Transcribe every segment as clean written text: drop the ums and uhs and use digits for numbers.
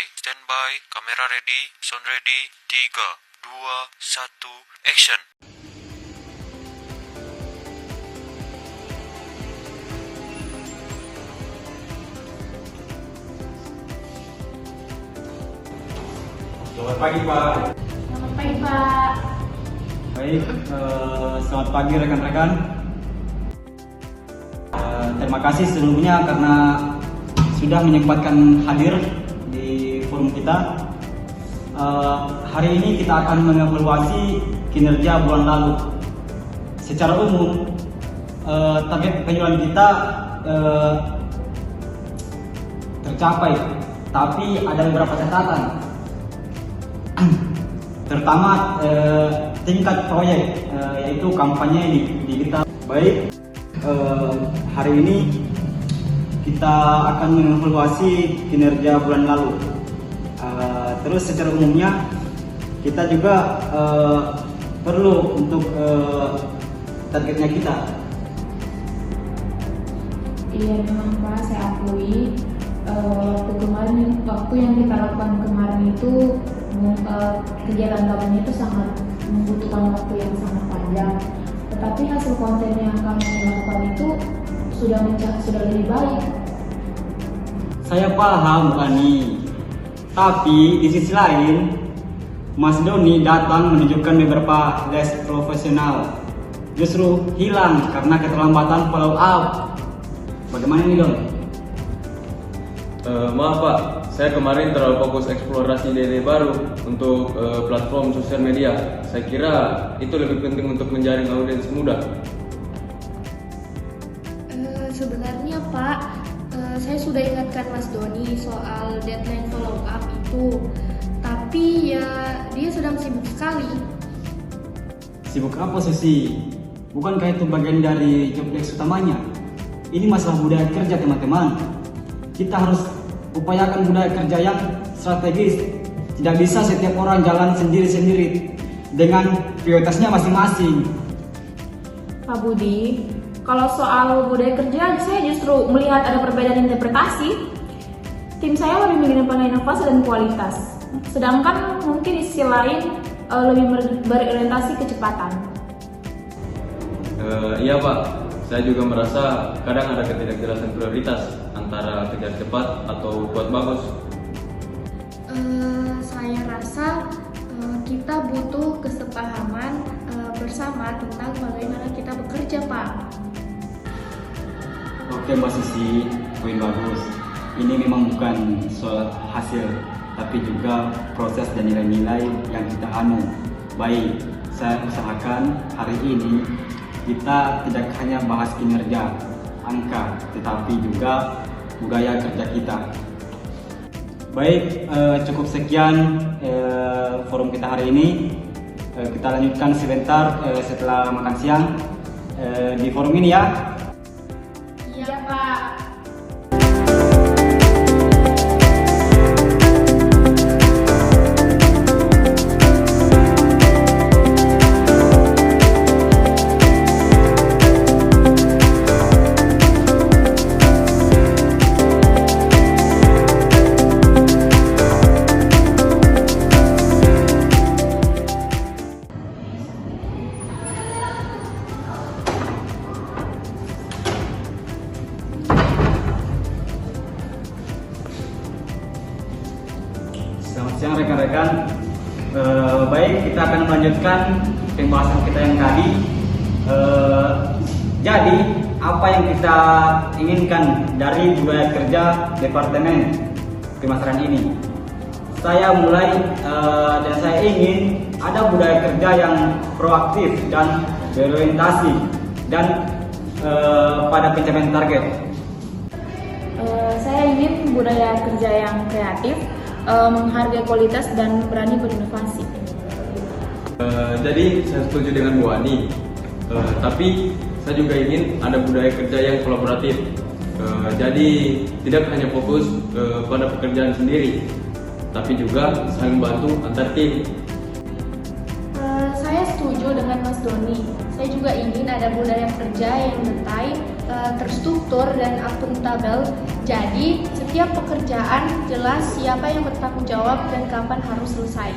standby, kamera ready, sound ready, 3, 2, 1, action. Selamat pagi Pak. Selamat pagi Pak. Baik, selamat pagi rekan-rekan. Terima kasih sebelumnya karena sudah menyempatkan hadir di forum kita. Hari ini kita akan mengevaluasi kinerja bulan lalu. Secara umum, target penjualan kita tercapai, tapi ada beberapa catatan. Terutama tingkat proyek, yaitu kampanye digital. Baik, hari ini kita akan mengevaluasi kinerja bulan lalu. Terus secara umumnya kita juga perlu untuk targetnya kita. Iya memang Pak, saya akui waktu yang kita lakukan kemarin itu kegiatan kampanye itu sangat membutuhkan waktu yang sangat panjang. Tetapi hasil konten yang kami lakukan itu sudah lebih baik. Saya paham Ani, tapi di sisi lain Mas Doni datang menunjukkan beberapa less profesional, justru hilang karena keterlambatan follow up. Bagaimana ini Don? Maaf Pak, saya kemarin terlalu fokus eksplorasi ide baru untuk platform sosial media. Saya kira itu lebih penting untuk menjaring audiens muda. Sebenarnya Pak, saya sudah ingatkan Mas Doni soal deadline follow up itu, tapi ya dia sedang sibuk sekali. Sibuk apa Susi? Bukankah itu bagian dari job desk utamanya? Ini masalah budaya kerja teman-teman. Kita harus upayakan budaya kerja yang strategis. Tidak bisa setiap orang jalan sendiri-sendiri dengan prioritasnya masing-masing. Pak Budi, kalau soal budaya kerja, saya justru melihat ada perbedaan interpretasi. Tim saya lebih mengedepankan inovasi dan kualitas, sedangkan mungkin di sisi lain lebih berorientasi kecepatan. Iya Pak, saya juga merasa kadang ada ketidakjelasan prioritas antara kejar cepat atau buat bagus. Saya rasa kita butuh kesepahaman bersama tentang bagaimana kita bekerja Pak. Oke Mbak Susi, poin bagus. Ini memang bukan soal hasil, tapi juga proses dan nilai-nilai yang kita anu. Baik, saya usahakan hari ini kita tidak hanya bahas kinerja, angka, tetapi juga budaya kerja kita. Baik, cukup sekian forum kita hari ini. Kita lanjutkan sebentar setelah makan siang di forum ini ya. Iya Pak. Selamat siang rekan-rekan. Baik, kita akan melanjutkan pembahasan kita yang tadi. Jadi, apa yang kita inginkan dari budaya kerja Departemen Pemasaran ini? Saya mulai dan saya ingin ada budaya kerja yang proaktif dan berorientasi dan pada pencapaian target. Saya ingin budaya kerja yang kreatif, menghargai kualitas dan berani berinovasi. Jadi saya setuju dengan Bu Ani, tapi saya juga ingin ada budaya kerja yang kolaboratif. Jadi tidak hanya fokus pada pekerjaan sendiri, tapi juga saling bantu antar tim. Saya setuju dengan Mas Doni. Saya juga ingin ada budaya kerja yang detail, terstruktur dan akuntabel. Jadi, setiap pekerjaan jelas siapa yang bertanggung jawab dan kapan harus selesai.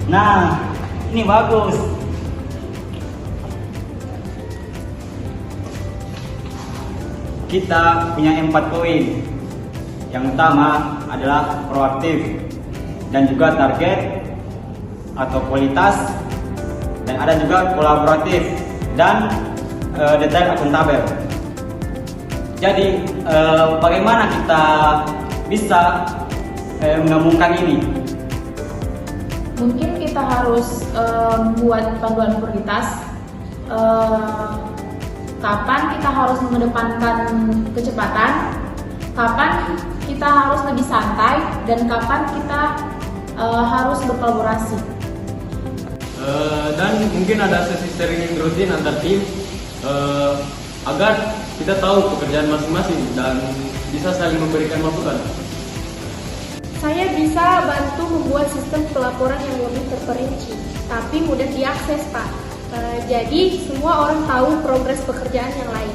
Nah, ini bagus. Kita punya 4 poin. Yang utama adalah proaktif dan juga target atau kualitas, dan ada juga kolaboratif dan detail akuntabel. Jadi bagaimana kita bisa menggabungkan ini? Mungkin kita harus membuat panduan prioritas. Kapan kita harus mengedepankan kecepatan, kapan kita harus lebih santai, dan kapan kita harus berkolaborasi. Dan mungkin ada sesi sharing rutin antar tim agar kita tahu pekerjaan masing-masing dan bisa saling memberikan masukan. Saya bisa bantu membuat sistem pelaporan yang lebih terperinci, tapi mudah diakses, Pak. Jadi semua orang tahu progres pekerjaan yang lain.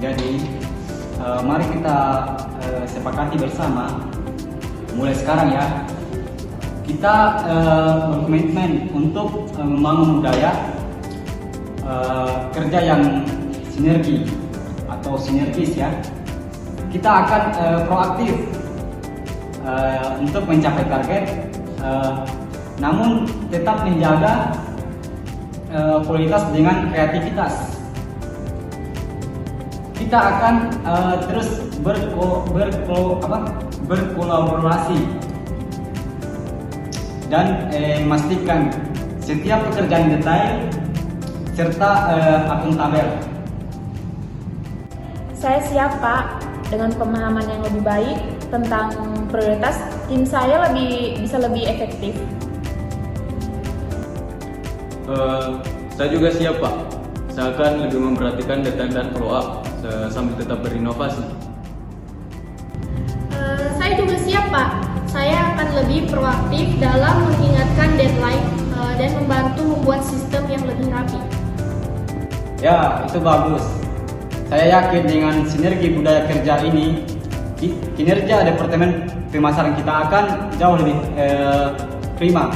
Jadi mari kita sepakati bersama mulai sekarang ya, kita berkomitmen untuk membangun budaya kerja yang sinergi atau sinergis ya. Kita akan proaktif untuk mencapai target, namun tetap menjaga kualitas dengan kreativitas. Kita akan terus berkolaborasi dan memastikan setiap pekerjaan detail serta akuntabel. Saya siap, Pak. Dengan pemahaman yang lebih baik tentang prioritas, tim saya bisa lebih efektif. Saya juga siap, Pak. Saya akan lebih memperhatikan detail dan follow up sambil tetap berinovasi. Saya juga siap, Pak. Saya akan lebih proaktif dalam mengingatkan deadline dan membantu membuat sistem yang lebih rapi. Ya, itu bagus. Saya yakin dengan sinergi budaya kerja ini, kinerja Departemen Pemasaran kita akan jauh lebih prima.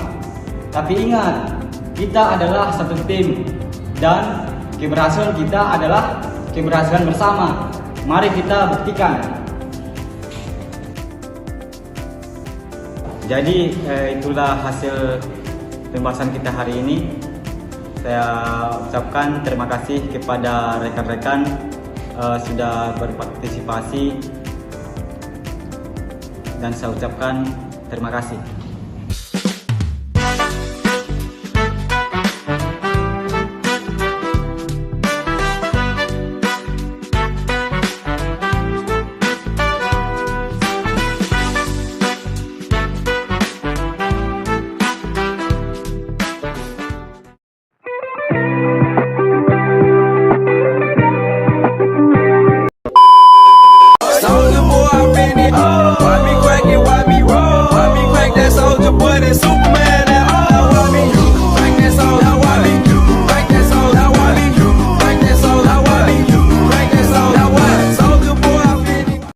Tapi ingat, kita adalah satu tim dan keberhasilan kita adalah keberhasilan bersama. Mari kita buktikan. Jadi itulah hasil pembahasan kita hari ini. Saya ucapkan terima kasih kepada rekan-rekan sudah berpartisipasi, dan saya ucapkan terima kasih.